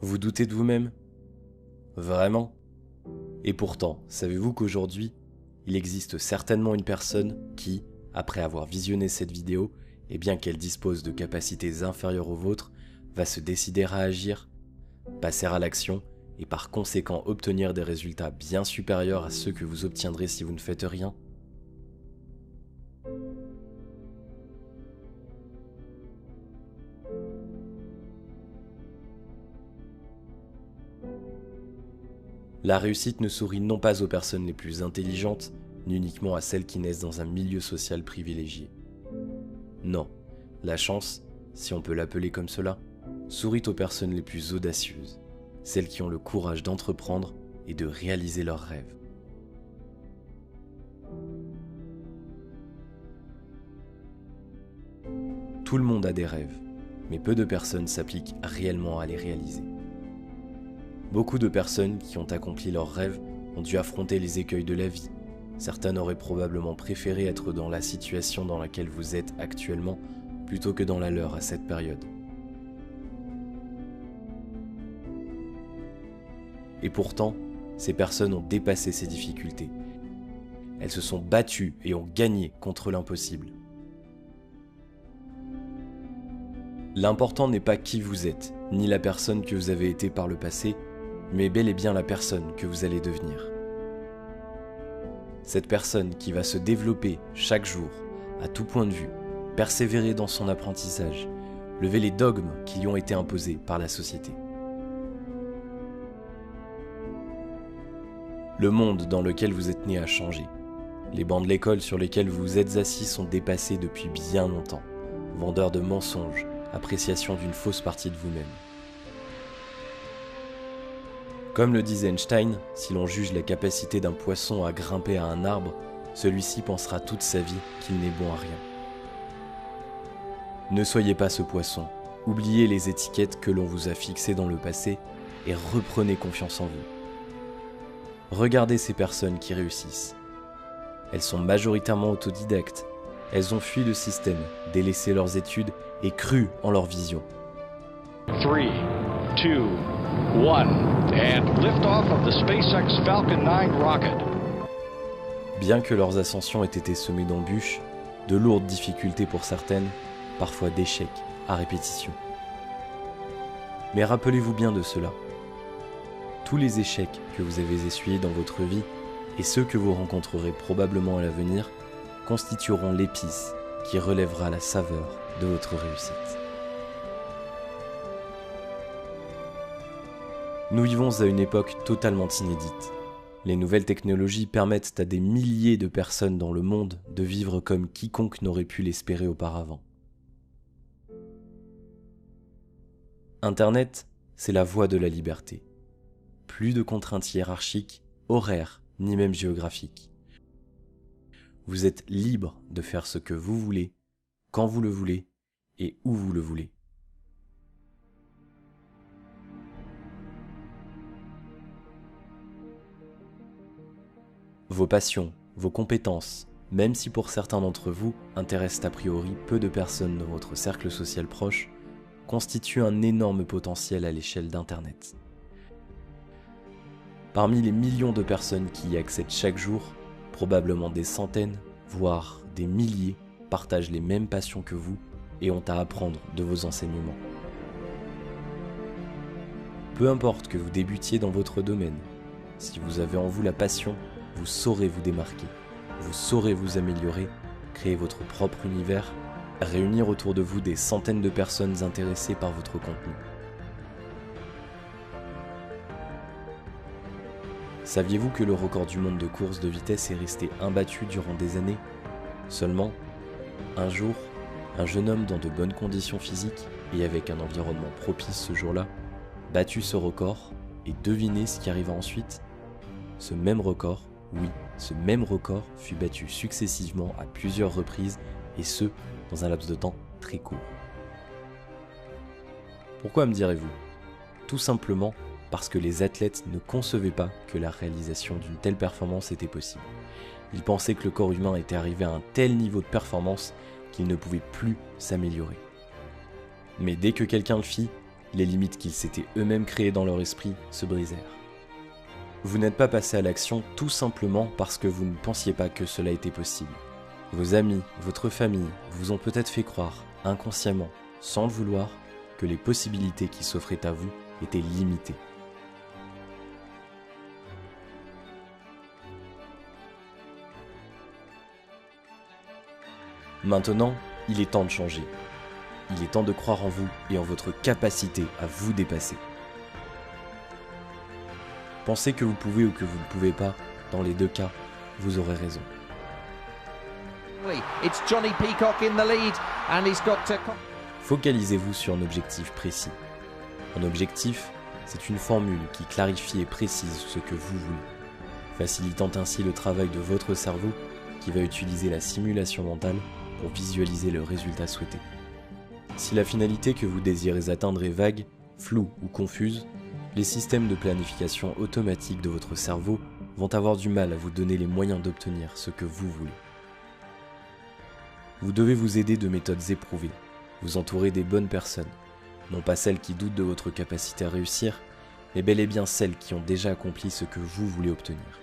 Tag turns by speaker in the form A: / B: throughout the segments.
A: Vous doutez de vous-même? Vraiment? Et pourtant, savez-vous qu'aujourd'hui, il existe certainement une personne qui, après avoir visionné cette vidéo, et bien qu'elle dispose de capacités inférieures aux vôtres, va se décider à agir, passer à l'action et par conséquent obtenir des résultats bien supérieurs à ceux que vous obtiendrez si vous ne faites rien? La réussite ne sourit non pas aux personnes les plus intelligentes, ni uniquement à celles qui naissent dans un milieu social privilégié. Non, la chance, si on peut l'appeler comme cela, sourit aux personnes les plus audacieuses, celles qui ont le courage d'entreprendre et de réaliser leurs rêves. Tout le monde a des rêves, mais peu de personnes s'appliquent réellement à les réaliser. Beaucoup de personnes qui ont accompli leurs rêves ont dû affronter les écueils de la vie. Certaines auraient probablement préféré être dans la situation dans laquelle vous êtes actuellement plutôt que dans la leur à cette période. Et pourtant, ces personnes ont dépassé ces difficultés. Elles se sont battues et ont gagné contre l'impossible. L'important n'est pas qui vous êtes, ni la personne que vous avez été par le passé, mais bel et bien la personne que vous allez devenir. Cette personne qui va se développer chaque jour, à tout point de vue, persévérer dans son apprentissage, lever les dogmes qui lui ont été imposés par la société. Le monde dans lequel vous êtes né a changé. Les bancs de l'école sur lesquels vous vous êtes assis sont dépassés depuis bien longtemps. Vendeurs de mensonges, appréciation d'une fausse partie de vous-même. Comme le disait Einstein, si l'on juge la capacité d'un poisson à grimper à un arbre, celui-ci pensera toute sa vie qu'il n'est bon à rien. Ne soyez pas ce poisson, oubliez les étiquettes que l'on vous a fixées dans le passé et reprenez confiance en vous. Regardez ces personnes qui réussissent. Elles sont majoritairement autodidactes, elles ont fui le système, délaissé leurs études et cru en leur vision.
B: 3, 2, 1, and liftoff of the SpaceX Falcon 9 rocket.
A: Bien que leurs ascensions aient été semées d'embûches, de lourdes difficultés pour certaines, parfois d'échecs à répétition. Mais rappelez-vous bien de cela. Tous les échecs que vous avez essuyés dans votre vie et ceux que vous rencontrerez probablement à l'avenir constitueront l'épice qui relèvera la saveur de votre réussite. Nous vivons à une époque totalement inédite. Les nouvelles technologies permettent à des milliers de personnes dans le monde de vivre comme quiconque n'aurait pu l'espérer auparavant. Internet, c'est la voie de la liberté. Plus de contraintes hiérarchiques, horaires, ni même géographiques. Vous êtes libre de faire ce que vous voulez, quand vous le voulez et où vous le voulez. Vos passions, vos compétences, même si pour certains d'entre vous intéressent a priori peu de personnes dans votre cercle social proche, constituent un énorme potentiel à l'échelle d'Internet. Parmi les millions de personnes qui y accèdent chaque jour, probablement des centaines, voire des milliers, partagent les mêmes passions que vous et ont à apprendre de vos enseignements. Peu importe que vous débutiez dans votre domaine, si vous avez en vous la passion, vous saurez vous démarquer, vous saurez vous améliorer, créer votre propre univers, réunir autour de vous des centaines de personnes intéressées par votre contenu. Saviez-vous que le record du monde de course de vitesse est resté imbattu durant des années? Seulement, un jour, un jeune homme dans de bonnes conditions physiques et avec un environnement propice ce jour-là, battu ce record et devinez ce qui arriva ensuite? Ce même record, oui, ce même record fut battu successivement à plusieurs reprises et ce, dans un laps de temps très court. Pourquoi me direz-vous? Tout simplement parce que les athlètes ne concevaient pas que la réalisation d'une telle performance était possible. Ils pensaient que le corps humain était arrivé à un tel niveau de performance qu'il ne pouvait plus s'améliorer. Mais dès que quelqu'un le fit, les limites qu'ils s'étaient eux-mêmes créées dans leur esprit se brisèrent. Vous n'êtes pas passé à l'action tout simplement parce que vous ne pensiez pas que cela était possible. Vos amis, votre famille vous ont peut-être fait croire, inconsciemment, sans le vouloir, que les possibilités qui s'offraient à vous étaient limitées. Maintenant, il est temps de changer. Il est temps de croire en vous et en votre capacité à vous dépasser. Pensez que vous pouvez ou que vous ne pouvez pas, dans les deux cas, vous aurez raison. Focalisez-vous sur un objectif précis. Un objectif, c'est une formule qui clarifie et précise ce que vous voulez, facilitant ainsi le travail de votre cerveau qui va utiliser la simulation mentale pour visualiser le résultat souhaité. Si la finalité que vous désirez atteindre est vague, floue ou confuse, les systèmes de planification automatique de votre cerveau vont avoir du mal à vous donner les moyens d'obtenir ce que vous voulez. Vous devez vous aider de méthodes éprouvées, vous entourer des bonnes personnes, non pas celles qui doutent de votre capacité à réussir, mais bel et bien celles qui ont déjà accompli ce que vous voulez obtenir.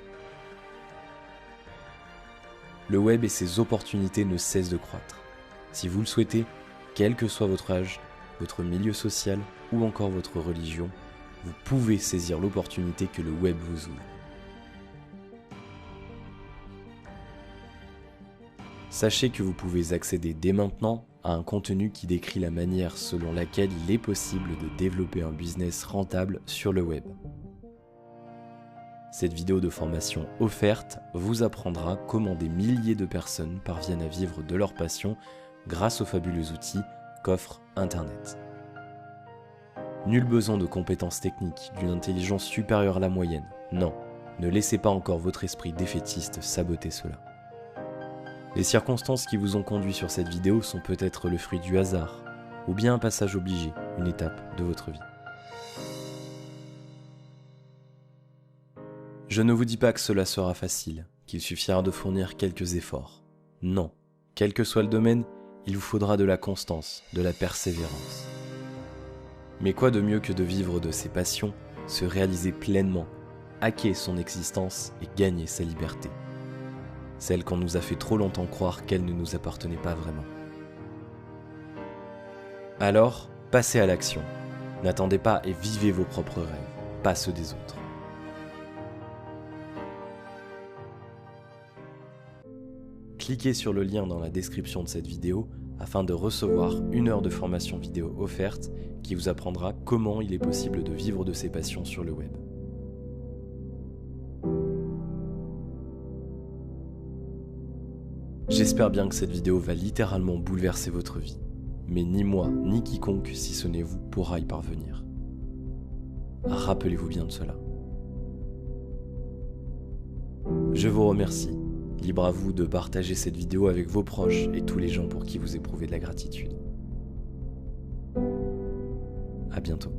A: Le web et ses opportunités ne cessent de croître. Si vous le souhaitez, quel que soit votre âge, votre milieu social ou encore votre religion, vous pouvez saisir l'opportunité que le web vous ouvre. Sachez que vous pouvez accéder dès maintenant à un contenu qui décrit la manière selon laquelle il est possible de développer un business rentable sur le web. Cette vidéo de formation offerte vous apprendra comment des milliers de personnes parviennent à vivre de leur passion grâce aux fabuleux outils qu'offre Internet. Nul besoin de compétences techniques, d'une intelligence supérieure à la moyenne. Non, ne laissez pas encore votre esprit défaitiste saboter cela. Les circonstances qui vous ont conduit sur cette vidéo sont peut-être le fruit du hasard, ou bien un passage obligé, une étape de votre vie. Je ne vous dis pas que cela sera facile, qu'il suffira de fournir quelques efforts. Non, quel que soit le domaine, il vous faudra de la constance, de la persévérance. Mais quoi de mieux que de vivre de ses passions, se réaliser pleinement, hacker son existence et gagner sa liberté. Celle qu'on nous a fait trop longtemps croire qu'elle ne nous appartenait pas vraiment. Alors, passez à l'action. N'attendez pas et vivez vos propres rêves, pas ceux des autres. Cliquez sur le lien dans la description de cette vidéo afin de recevoir 1 heure de formation vidéo offerte qui vous apprendra comment il est possible de vivre de ses passions sur le web. J'espère bien que cette vidéo va littéralement bouleverser votre vie, mais ni moi ni quiconque, si ce n'est vous, pourra y parvenir. Rappelez-vous bien de cela. Je vous remercie. Libre à vous de partager cette vidéo avec vos proches et tous les gens pour qui vous éprouvez de la gratitude. À bientôt.